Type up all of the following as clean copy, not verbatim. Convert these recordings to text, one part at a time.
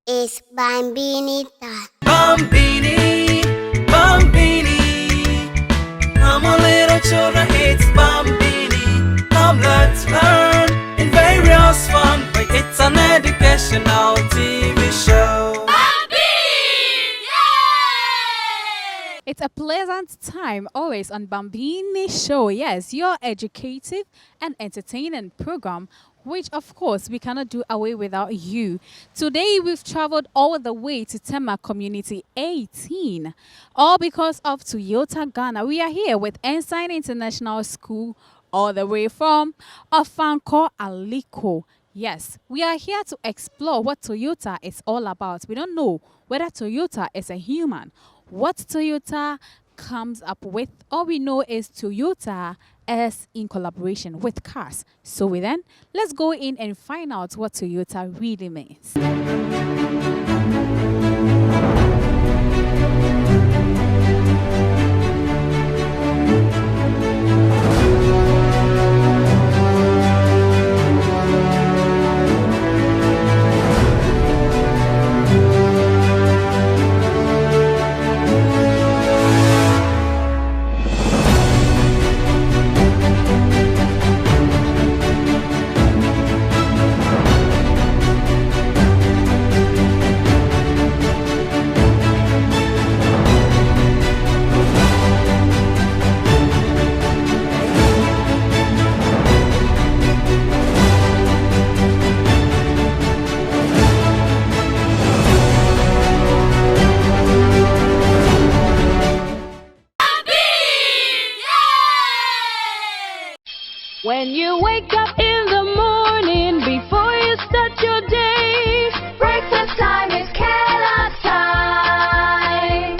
It's Bambinita. Bambini, Bambini. I'm a little children, it's Bambini. Come, let's learn in various fun. But it's an educational TV show. It's a pleasant time always on Bambini Show. Yes, your educative and entertaining program, which of course we cannot do away without you. Today we've traveled all the way to Tema Community 18, all because of Toyota Ghana. We are here with EINSTEIN International School, all the way from Ofanko Aliko. Yes, we are here to explore what Toyota is all about. We don't know whether Toyota is a human, what Toyota comes up with. All we know is Toyota is in collaboration with cars. So then, let's go in and find out what Toyota really means. When you wake up in the morning, before you start your day, breakfast time is Kellogg's time.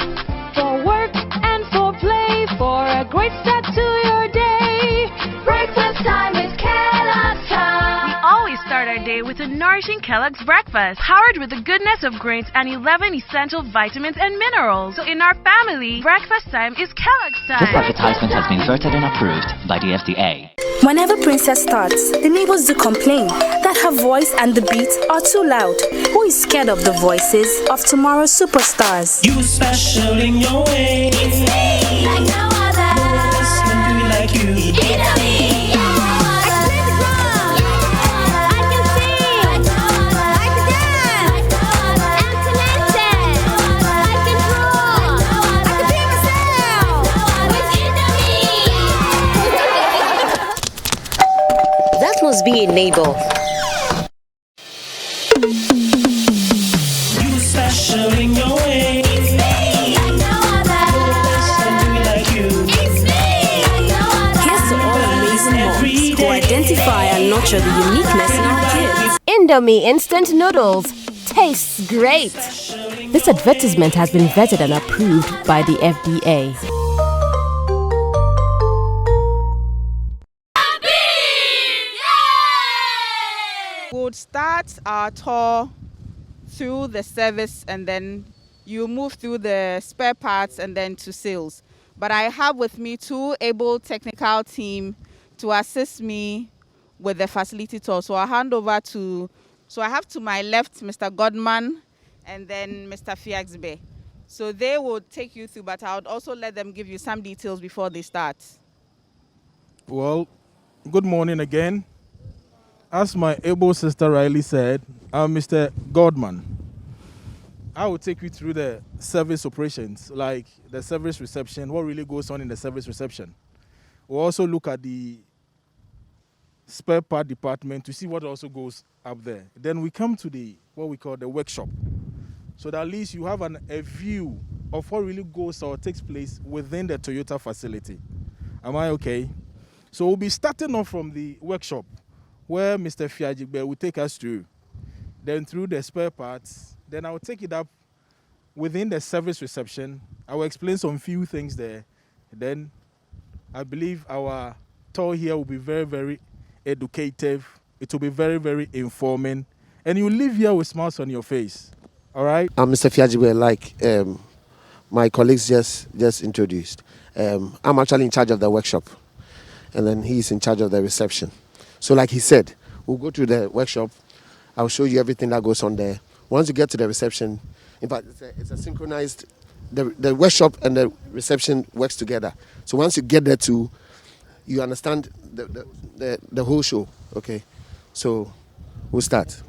For work and for play, for a great start to your day, breakfast time is Kellogg's time. We always start our day with a nourishing Kellogg's breakfast, powered with the goodness of grains and 11 essential vitamins and minerals. So in our family, breakfast time is Kellogg's time. This advertisement has been vetted and approved by the FDA. Whenever Princess starts, the neighbors do complain that her voice and the beats are too loud. Who is scared of the voices of tomorrow's superstars? You special in your way. It's me, like no other. No one can do it like you. You know me. Must be a neighbor. You special in your way. It's me, like no other. No one can do it like you. It's me, like no other. Here's to all amazing moms who identify and nurture the uniqueness in our kids. Indomie instant noodles tastes great. This advertisement has been vetted and approved by the FDA. We'll start our tour through the service, and then you move through the spare parts and then to sales. But I have with me two able technical team to assist me with the facility tour. So I'll hand over to, so I have to my left Mr. Godman and then Mr. Fiaxbe. So they will take you through, but I would also let them give you some details before they start. Well, good morning again. As my able sister Riley said, I'm Mr. Godman. I will take you through the service operations, like the service reception, what really goes on in the service reception. We'll also look at the spare part department to see what also goes up there. Then we come to the what we call the workshop, so that at least you have a view of what really goes or takes place within the Toyota facility. Am I okay? So we'll be starting off from the workshop, where Mr. Fiaxbe will take us through. Then through the spare parts, then I will take it up within the service reception. I will explain some few things there. Then I believe our tour here will be very, very educative. It will be very, very informing. And you leave here with smiles on your face. All right? I'm Mr. Fiaxbe, like my colleagues just introduced. I'm actually in charge of the workshop. And then he's in charge of the reception. So like he said, we'll go to the workshop. I'll show you everything that goes on there. Once you get to the reception, in fact, it's a synchronized, the workshop and the reception works together. So once you get there too, you understand the whole show. Okay, so we'll start.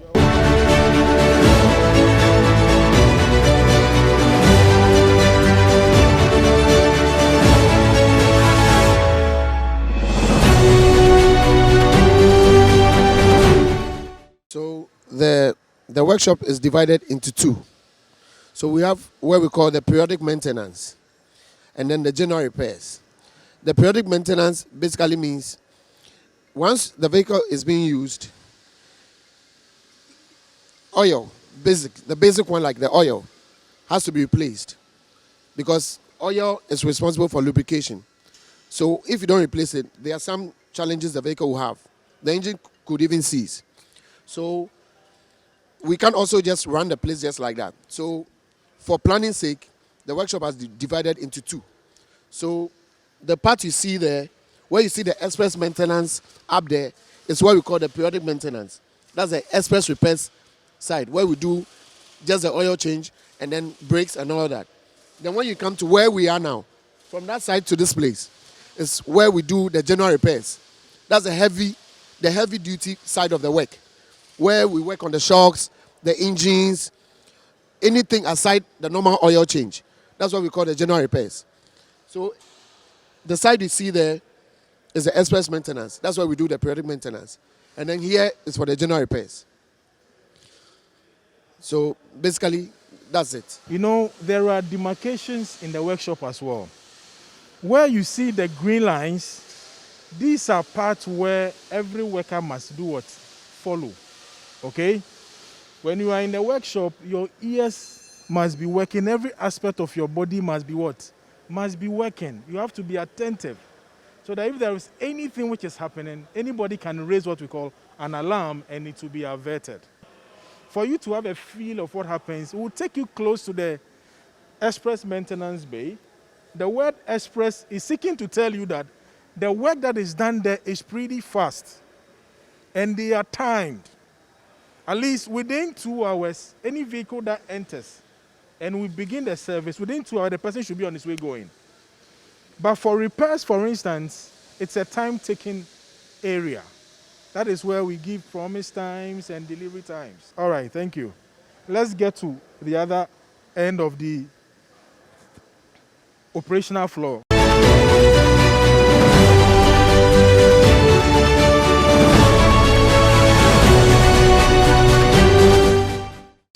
So the workshop is divided into two. So we have what we call the periodic maintenance and then the general repairs. The periodic maintenance basically means once the vehicle is being used, oil, the basic one like the oil, has to be replaced because oil is responsible for lubrication. So if you don't replace it, there are some challenges the vehicle will have. The engine could even seize. So we can't also just run the place just like that. So for planning sake, the workshop has divided into two. So the part you see there, where you see the express maintenance up there, is what we call the periodic maintenance. That's the express repairs side, where we do just the oil change and then brakes and all that. Then when you come to where we are now, from that side to this place, is where we do the general repairs. That's the heavy duty side of the work, where we work on the shocks, the engines, anything aside the normal oil change. That's what we call the general repairs. So the side you see there is the express maintenance. That's where we do the periodic maintenance. And then here is for the general repairs. So basically, that's it. You know, there are demarcations in the workshop as well. Where you see the green lines, these are parts where every worker must do what? Follow. Okay? When you are in the workshop, your ears must be working. Every aspect of your body must be what? Must be working. You have to be attentive. So that if there is anything which is happening, anybody can raise what we call an alarm and it will be averted. For you to have a feel of what happens, we'll take you close to the express maintenance bay. The word express is seeking to tell you that the work that is done there is pretty fast. And they are timed. At least within 2 hours, any vehicle that enters and we begin the service, within 2 hours, the person should be on his way going. But for repairs, for instance, it's a time-taking area. That is where we give promise times and delivery times. All right, thank you. Let's get to the other end of the operational floor.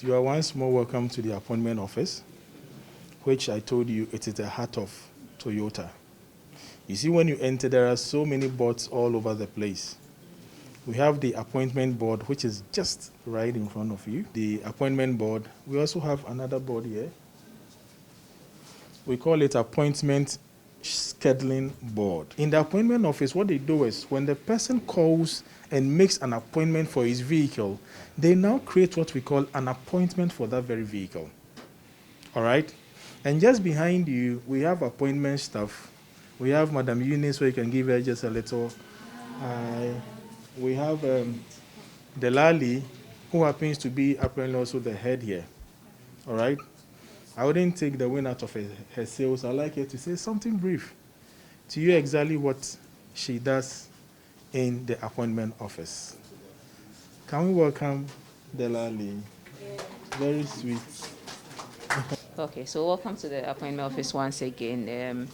You are once more welcome to the appointment office, which I told you it is the heart of Toyota. You see, when you enter, there are so many boards all over the place. We have the appointment board, which is just right in front of you. The appointment board. We also have another board here. We call it appointment scheduling board. In the appointment office, what they do is when the person calls and makes an appointment for his vehicle, they now create what we call an appointment for that very vehicle. All right? And just behind you, we have appointment staff. We have Madam Eunice, where you can give her just a little hi. We have Delali, who happens to be apparently also the head here. All right? I wouldn't take the wind out of her sails. I'd like her to say something brief to you exactly what she does in the appointment office. Can we welcome Delali? Very sweet. Okay, so welcome to the appointment office once again.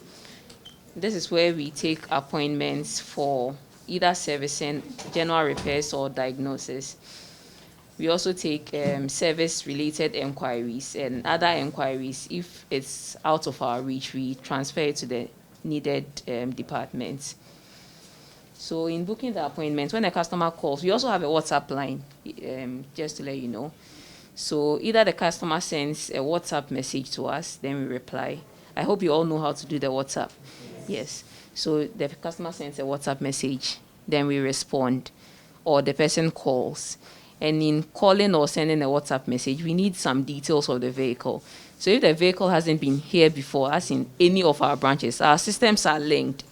This is where we take appointments for either servicing, general repairs, or diagnosis. We also take service-related enquiries and other enquiries. If it's out of our reach, we transfer it to the needed departments. So in booking the appointment, when a customer calls, we also have a WhatsApp line, just to let you know. So either the customer sends a WhatsApp message to us, then we reply. I hope you all know how to do the WhatsApp. Yes. So the customer sends a WhatsApp message, then we respond, or the person calls. And in calling or sending a WhatsApp message, we need some details of the vehicle. So if the vehicle hasn't been here before, as in any of our branches, our systems are linked,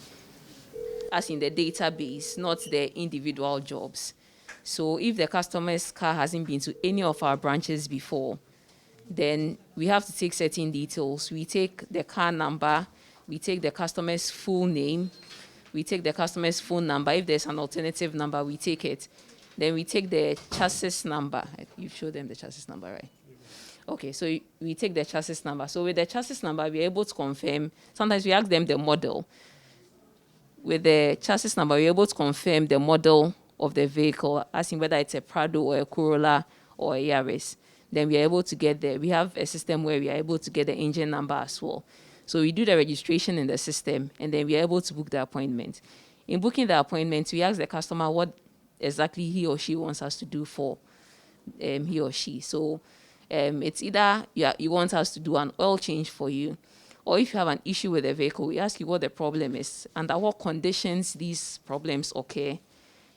as in the database, not the individual jobs. So if the customer's car hasn't been to any of our branches before, then we have to take certain details. We take the car number, we take the customer's full name, we take the customer's phone number. If there's an alternative number, we take it. Then we take the chassis number. You showed them the chassis number, right? Okay, so we take the chassis number. So with the chassis number, we're able to confirm. Sometimes we ask them the model. With the chassis number, we're able to confirm the model of the vehicle, asking whether it's a Prado or a Corolla or a Yaris. Then we are able to get there. We have a system where we are able to get the engine number as well. So we do the registration in the system, and then we are able to book the appointment. In booking the appointment, we ask the customer what exactly he or she wants us to do for he or she. So it's either you want us to do an oil change for you, or if you have an issue with the vehicle, we ask you what the problem is, under what conditions these problems occur,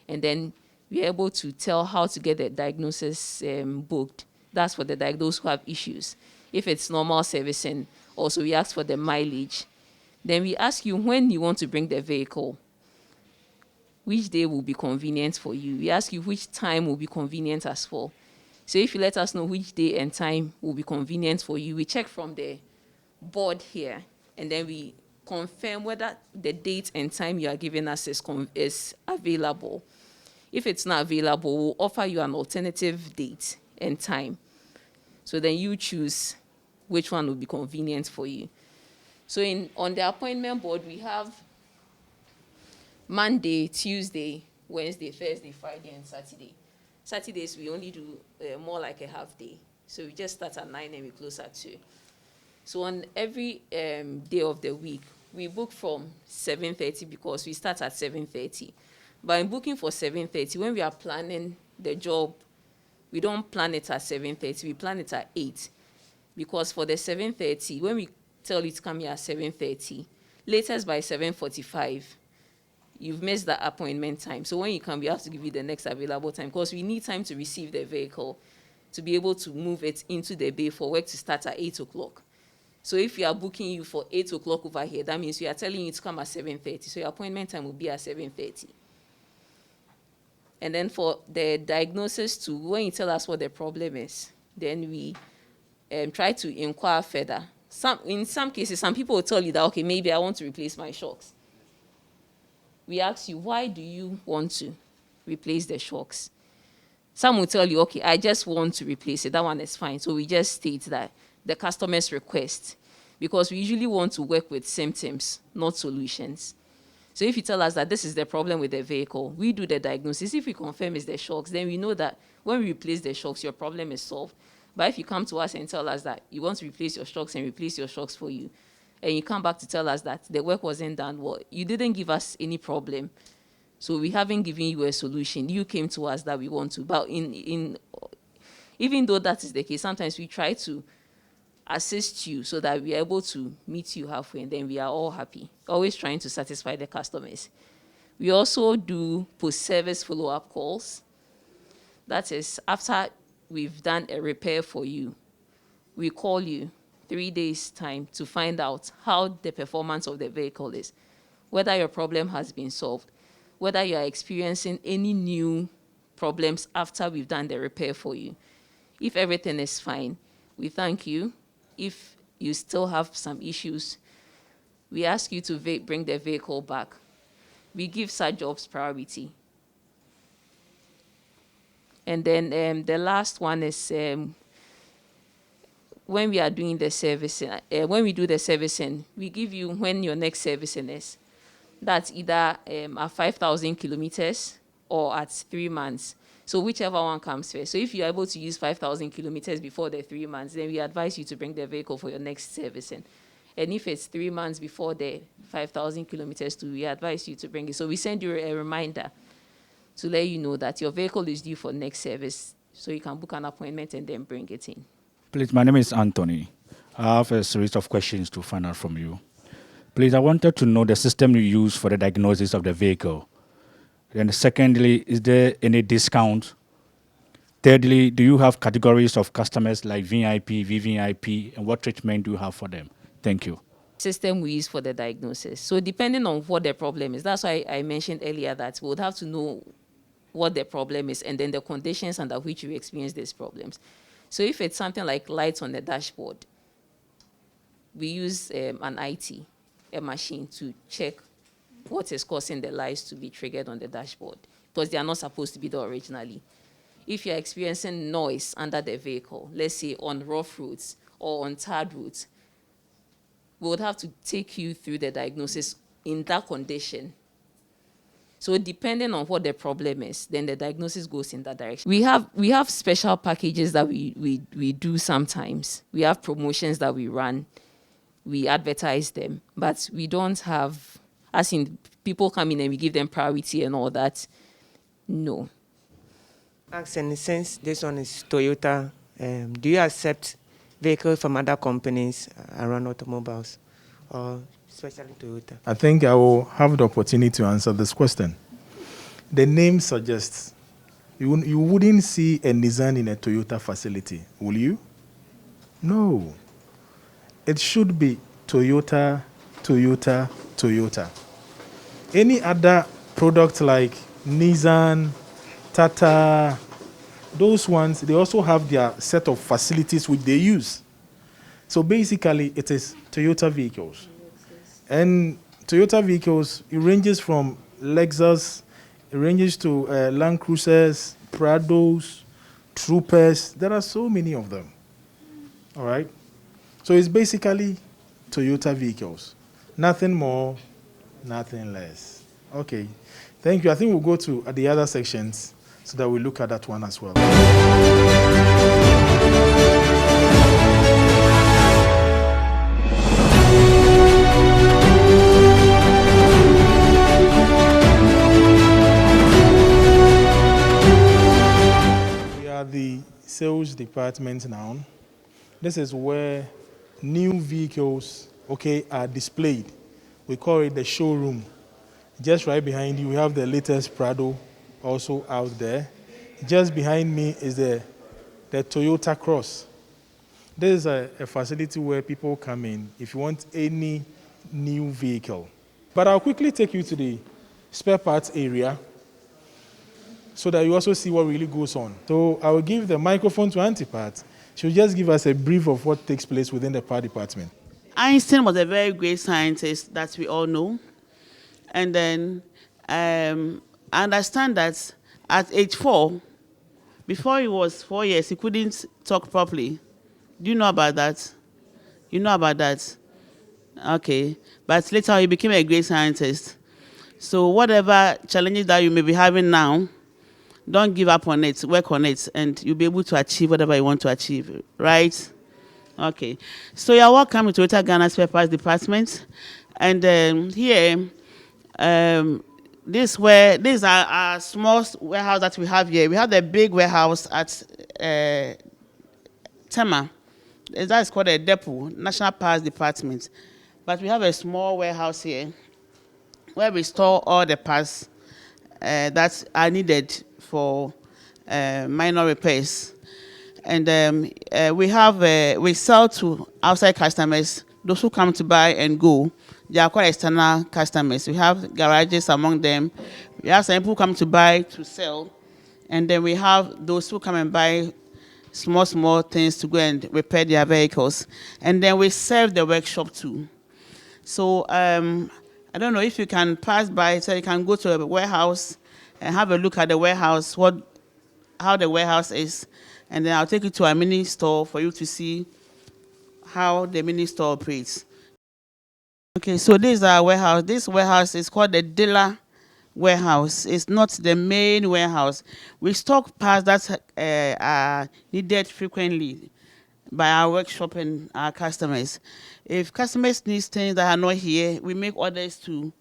and then we are able to tell how to get the diagnosis booked. That's for the diagnosed who have issues. If it's normal servicing, also we ask for the mileage. Then we ask you when you want to bring the vehicle, which day will be convenient for you. We ask you which time will be convenient as well. So if you let us know which day and time will be convenient for you, we check from the board here, and then we confirm whether the date and time you are giving us is available. If it's not available, we'll offer you an alternative date and time. So then you choose which one will be convenient for you. So on the appointment board, we have Monday, Tuesday, Wednesday, Thursday, Friday, and Saturday. Saturdays, we only do more like a half day. So we just start at 9 and we close at 2. So on every day of the week, we book from 7:30 because we start at 7:30. But in booking for 7:30, when we are planning the job, we don't plan it at 7:30, we plan it at 8. Because for the 7:30, when we tell you to come here at 7:30, latest by 7:45, you've missed the appointment time. So when you come, we have to give you the next available time because we need time to receive the vehicle to be able to move it into the bay for work to start at 8 o'clock. So if we are booking you for 8 o'clock over here, that means we are telling you to come at 7:30. So your appointment time will be at 7:30. And then for the diagnosis too, when you tell us what the problem is, then we try to inquire further. In some cases, some people will tell you that, okay, maybe I want to replace my shocks. We ask you, why do you want to replace the shocks? Some will tell you, okay, I just want to replace it. That one is fine. So we just state that the customer's request, because we usually want to work with symptoms, not solutions. So if you tell us that this is the problem with the vehicle, we do the diagnosis. If we confirm it's the shocks, then we know that when we replace the shocks, your problem is solved. But if you come to us and tell us that you want to replace your shocks and replace your shocks for you, and you come back to tell us that the work wasn't done well, you didn't give us any problem. So we haven't given you a solution. You came to us that we want to. But even though that is the case, sometimes we try to assist you so that we are able to meet you halfway, and then we are all happy, always trying to satisfy the customers. We also do post-service follow-up calls. That is, after we've done a repair for you, we call you 3 days' time to find out how the performance of the vehicle is, whether your problem has been solved, whether you are experiencing any new problems after we've done the repair for you. If everything is fine, we thank you. If you still have some issues, we ask you to bring the vehicle back. We give such jobs priority. And then the last one is when we are doing the servicing. When we do the servicing, we give you when your next servicing is. That's either at 5,000 kilometers or at 3 months. So whichever one comes first. So if you're able to use 5,000 kilometers before the 3 months, then we advise you to bring the vehicle for your next servicing. And if it's 3 months before the 5,000 kilometers too, we advise you to bring it. So we send you a reminder to let you know that your vehicle is due for next service, so you can book an appointment and then bring it in. Please, my name is Anthony. I have a series of questions to find out from you. Please, I wanted to know the system you use for the diagnosis of the vehicle. Then secondly, is there any discount? Thirdly, do you have categories of customers like VIP, VVIP, and what treatment do you have for them? Thank you. System we use for the diagnosis. So depending on what the problem is, that's why I mentioned earlier that we would have to know what the problem is, and then the conditions under which you experience these problems. So if it's something like lights on the dashboard, we use an IT, a machine, to check what is causing the lights to be triggered on the dashboard, because they are not supposed to be there originally. If you're experiencing noise under the vehicle, let's say on rough roads or on tarred roads, we would have to take you through the diagnosis in that condition. So depending on what the problem is, then the diagnosis goes in that direction. We have special packages that we do sometimes. We have promotions that we run. We advertise them, but we don't have, as in people come in and we give them priority and all that. No. Asking, since this one is Toyota, do you accept vehicles from other companies around automobiles, or especially Toyota? I think I will have the opportunity to answer this question. The name suggests you wouldn't see a Nissan in a Toyota facility, will you? No. It should be Toyota, Toyota, Toyota. Any other product like Nissan, Tata, those ones, they also have their set of facilities which they use. So basically, it is Toyota vehicles. And Toyota vehicles, it ranges from Lexus, it ranges to Land Cruisers, Prados, Troopers. There are so many of them. All right? So it's basically Toyota vehicles. Nothing more, nothing less. Okay. Thank you. I think we'll go to the other sections so that we look at that one as well. We are the sales department now. This is where new vehicles, are displayed. We call it the showroom. Just right behind you, we have the latest Prado also out there. Just behind me is the Toyota Cross. This is a facility where people come in if you want any new vehicle. But I'll quickly take you to the spare parts area so that you also see what really goes on. So I will give the microphone to Auntie Pat. She'll just give us a brief of what takes place within the part department. Einstein was a very great scientist that we all know. And then I understand that at age 4, before he was 4 years, he couldn't talk properly. Do you know about that? You know about that? Okay. But later he became a great scientist. So whatever challenges that you may be having now, don't give up on it, work on it, and you'll be able to achieve whatever you want to achieve, right? Okay. So you're welcome to Toyota Ghana Spare Parts Department. And here, this is our small warehouse that we have here. We have the big warehouse at Tema. That is called a depot, National Parts Department. But we have a small warehouse here where we store all the parts that are needed for minor repairs. And we sell to outside customers, those who come to buy and go. They are quite external customers. We have garages among them. We have some people who come to buy, to sell. And then we have those who come and buy small things to go and repair their vehicles. And then we serve the workshop too. So I don't know if you can pass by, so you can go to a warehouse and have a look at the warehouse, how the warehouse is. And then I'll take you to a mini store for you to see how the mini store operates. Okay, so this is our warehouse. This warehouse is called the dealer warehouse. It's not the main warehouse. We stock parts that are needed frequently by our workshop and our customers. If customers need things that are not here, we make orders to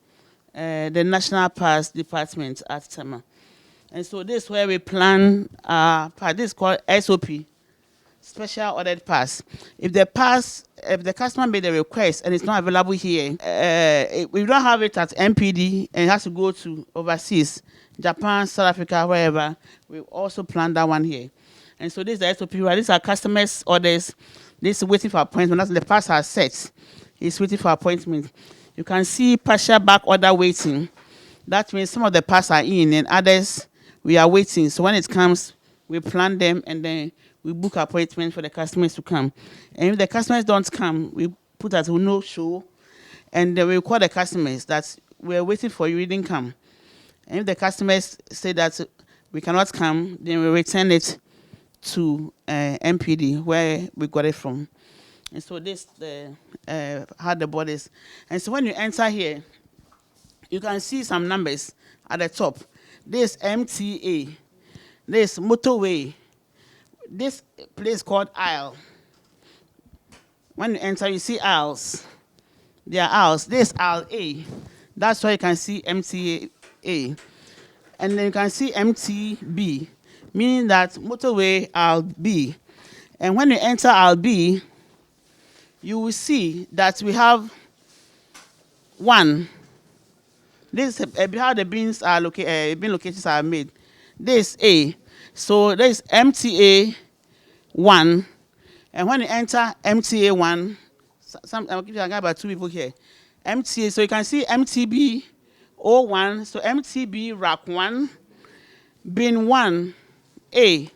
the National Parts Department at Tema. And so this is where we plan our part. This is called SOP, Special Ordered Parts. If the customer made a request and it's not available here, we don't have it at MPD and it has to go to overseas, Japan, South Africa, wherever. We also plan that one here. And so this is the SOP. These are customers' orders. This is waiting for appointment. That's the parts are set. It's waiting for appointment. You can see partial back order waiting. That means some of the parts are in and others we are waiting. So when it comes, we plan them and then we book appointments for the customers to come. And if the customers don't come, we put as a no show, and then we call the customers that we're waiting for you, you didn't come. And if the customers say that we cannot come, then we return it to MPD where we got it from. And so this how the board is. And so when you enter here, you can see some numbers at the top. This MTA, this motorway, this place called aisle. When you enter, you see aisles. There are aisles. This aisle A. That's why you can see MTA A. And then you can see MTB, meaning that motorway aisle B. And when you enter aisle B, you will see that we have one. This is how the bins are bin locations are made. This A. So there's MTA 1. And when you enter MTA 1, I'll give you about 2 people here. MTA, so you can see MTB 01. So MTB rack 1, bin 1, A.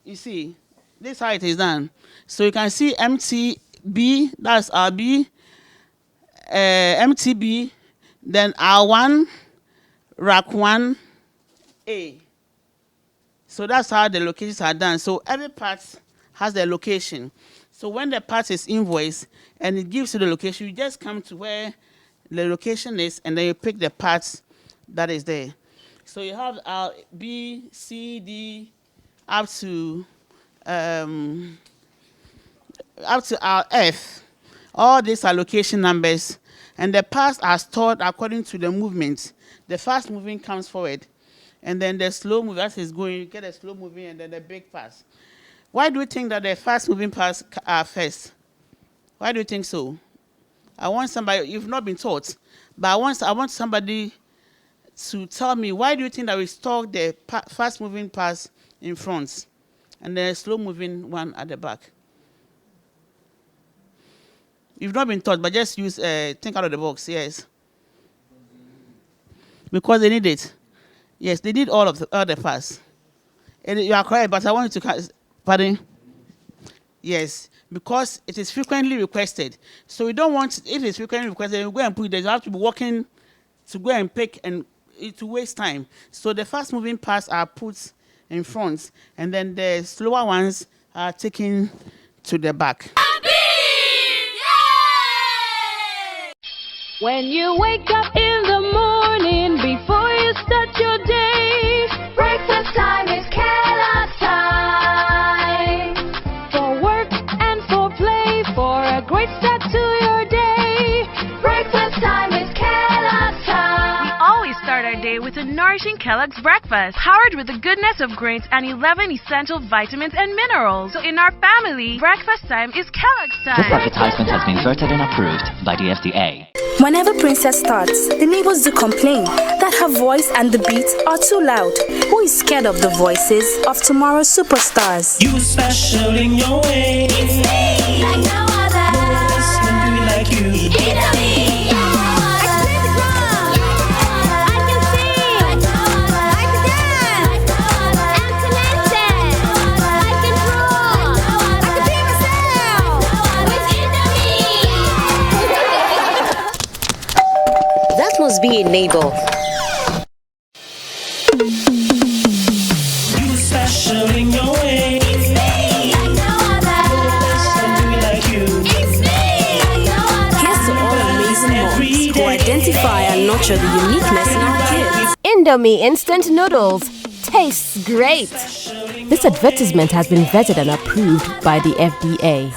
You see, this is how it is done. So you can see MTB, that's RB, MTB, then R1, rack 1, A. So that's how the locations are done. So every part has their location. So when the part is invoiced and it gives you the location, you just come to where the location is and then you pick the parts that is there. So you have R, B, C, D, up to RF. All these are location numbers, and the parts are stored according to the movement. The fast moving comes forward, and then the slow moving, as it's going, you get a slow moving and then the big pass. Why do you think that the fast moving parts are first? Why do you think so? I want somebody, you've not been taught, but I want somebody to tell me, why do you think that we store the fast moving parts in front and the slow moving one at the back? You've not been taught, but just use, think out of the box, yes. Because they need it. Yes, they did all the parts. And you are correct, but I want you to, pardon? Yes, because it is frequently requested. So we don't want, if it's frequently requested, you go and put it there. You have to be walking to go and pick and to waste time. So the fast moving parts are put in front, and then the slower ones are taken to the back. When you wake up in the morning, before you start your day, breakfast time is Kellogg's time. For work and for play, for a great start to your day, breakfast time is Kellogg's time. We always start our day with a nourishing Kellogg's breakfast, powered with the goodness of grains and 11 essential vitamins and minerals. So in our family, breakfast time is Kellogg's time. This advertisement has been vetted and approved by the FDA. Whenever Princess starts, the neighbors do complain that her voice and the beat are too loud. Who is scared of the voices of tomorrow's superstars? You special in your way. It's me, like no other. No one else can do it like you. Italy, I can play the drum. I can sing. I can dance. I'm talented. I can draw. I can be myself. With Italy. That must be a neighbor. You special in your way. It's me, like no other. No one else can do it like you. It's me, like no other. Here's to all amazing moms who identify and nurture the uniqueness in our kids. Indomie instant noodles tastes great. This advertisement has been vetted and approved by the FDA.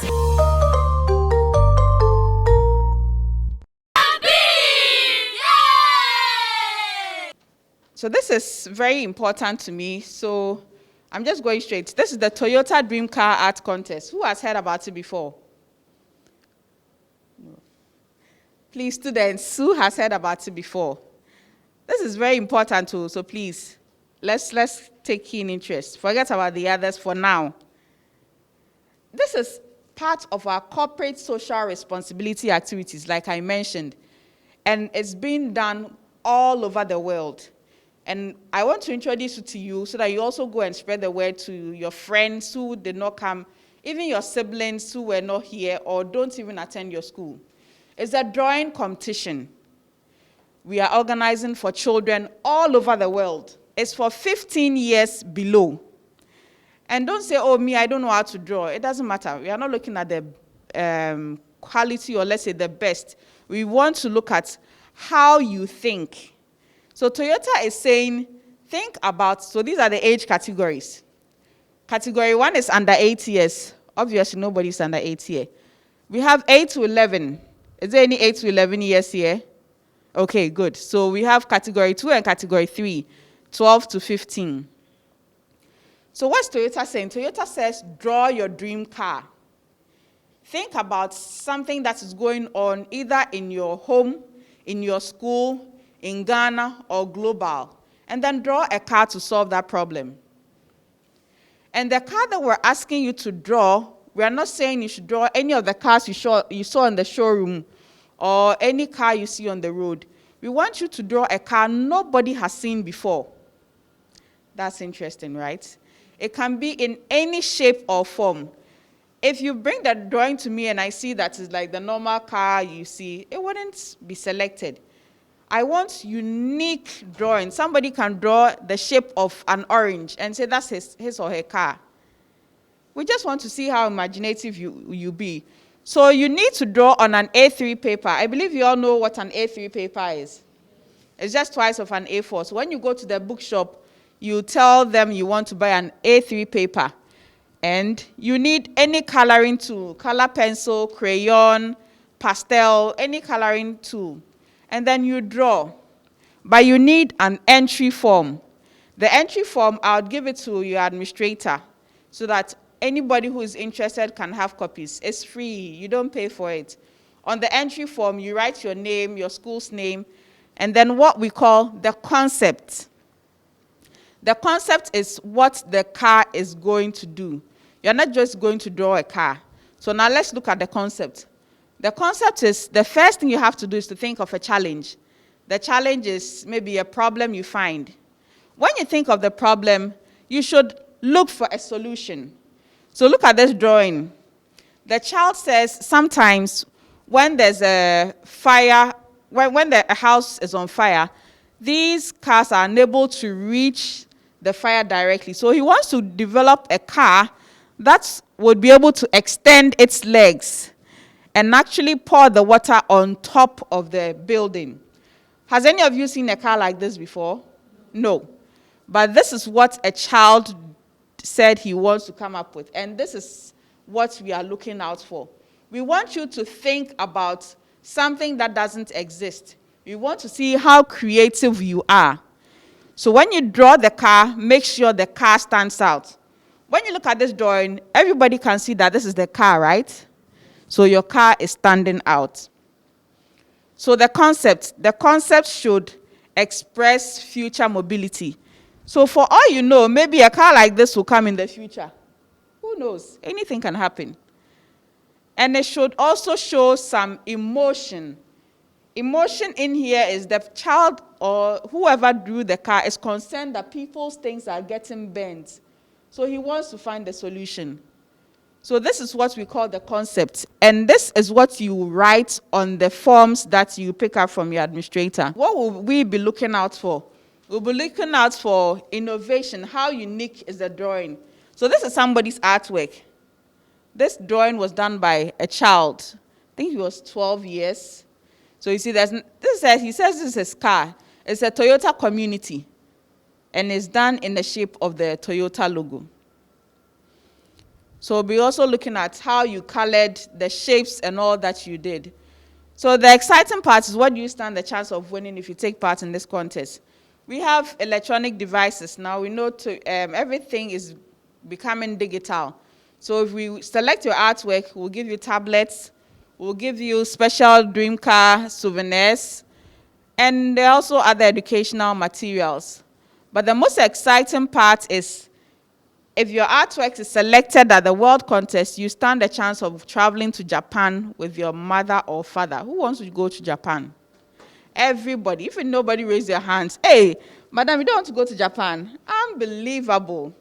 So this is very important to me. So I'm just going straight. This is the Toyota Dreamcar Art Contest. Who has heard about it before? No. Please, students, who has heard about it before? This is very important too. So please, let's take keen interest. Forget about the others for now. This is part of our corporate social responsibility activities, like I mentioned, and it's being done all over the world. And I want to introduce it to you so that you also go and spread the word to your friends who did not come, even your siblings who were not here or don't even attend your school. It's a drawing competition we are organizing for children all over the world. It's for 15 years below. And don't say, oh, me, I don't know how to draw. It doesn't matter. We are not looking at the quality or let's say the best. We want to look at how you think. So Toyota is saying, think about, so these are the age categories. Category 1 is under 8 years. Obviously, nobody's under 8 years. We have 8 to 11. Is there any 8 to 11 years here? Okay, good. So we have category 2 and category 3, 12 to 15. So what's Toyota saying? Toyota says, draw your dream car. Think about something that is going on either in your home, in your school, in Ghana, or global, and then draw a car to solve that problem. And the car that we're asking you to draw, we are not saying you should draw any of the cars you saw in the showroom or any car you see on the road. We want you to draw a car nobody has seen before. That's interesting, right? It can be in any shape or form. If you bring that drawing to me and I see that it's like the normal car you see, it wouldn't be selected. I want unique drawing. Somebody can draw the shape of an orange and say that's his or her car. We just want to see how imaginative you be. So you need to draw on an A3 paper. I believe you all know what an A3 paper is. It's just twice of an A4. So when you go to the bookshop, you tell them you want to buy an A3 paper. And you need any coloring tool, color pencil, crayon, pastel, any coloring tool. And then you draw. But you need an entry form. The entry form, I'll give it to your administrator so that anybody who is interested can have copies. It's free. You don't pay for it. On the entry form, you write your name, your school's name, and then what we call the concept. The concept is what the car is going to do. You're not just going to draw a car. So now let's look at the concept. The concept is, the first thing you have to do is to think of a challenge. The challenge is maybe a problem you find. When you think of the problem, you should look for a solution. So look at this drawing. The child says sometimes when there's a fire, when the house is on fire, these cars are unable to reach the fire directly. So he wants to develop a car that would be able to extend its legs and actually pour the water on top of the building. Has any of you seen a car like this before? No. But this is what a child said he wants to come up with. And this is what we are looking out for. We want you to think about something that doesn't exist. We want to see how creative you are. So when you draw the car, make sure the car stands out. When you look at this drawing, everybody can see that this is the car, right? So your car is standing out. So the concept should express future mobility. So for all you know, maybe a car like this will come in the future. Who knows? Anything can happen. And it should also show some emotion. Emotion in here is the child or whoever drew the car is concerned that people's things are getting bent. So he wants to find a solution. So this is what we call the concept. And this is what you write on the forms that you pick up from your administrator. What will we be looking out for? We'll be looking out for innovation. How unique is the drawing? So this is somebody's artwork. This drawing was done by a child. I think he was 12 years. So you see, he says this is his car. It's a Toyota community. And it's done in the shape of the Toyota logo. So we'll be also looking at how you colored the shapes and all that you did. So the exciting part is what do you stand the chance of winning if you take part in this contest. We have electronic devices. Now we know everything is becoming digital. So if we select your artwork, we'll give you tablets, we'll give you special Dreamcar souvenirs, and there are also other educational materials. But the most exciting part is if your artwork is selected at the World Contest, you stand a chance of traveling to Japan with your mother or father. Who wants to go to Japan? everybody. Even nobody raised their hands. Hey, madam, you don't want to go to Japan? Unbelievable.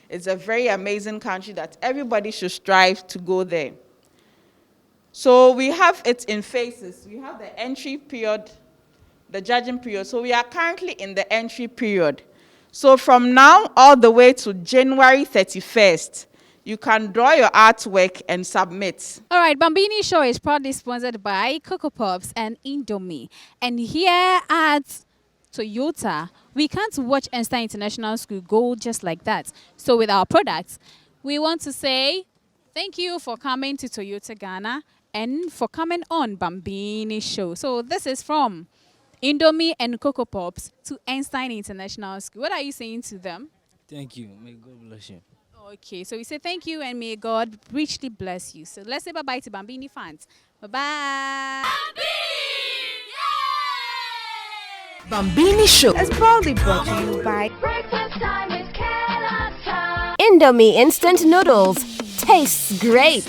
It's a very amazing country that everybody should strive to go there. So we have it in phases. We have the entry period, the judging period. So we are currently in the entry period. So from now all the way to January 31st, you can draw your artwork and submit. All right, Bambini Show is proudly sponsored by Cocoa Pops and Indomie. And here at Toyota, we can't watch EINSTEIN International School go just like that. So with our products, we want to say thank you for coming to Toyota Ghana and for coming on Bambini Show. So this is from Indomie and Cocoa Pops to EINSTEIN International School. What are you saying to them? Thank you. May God bless you. Okay, so we say thank you and may God richly bless you. So let's say bye-bye to Bambini fans. Bye-bye. Bambini Show is proudly brought to you by Indomie Instant Noodles. Tastes great.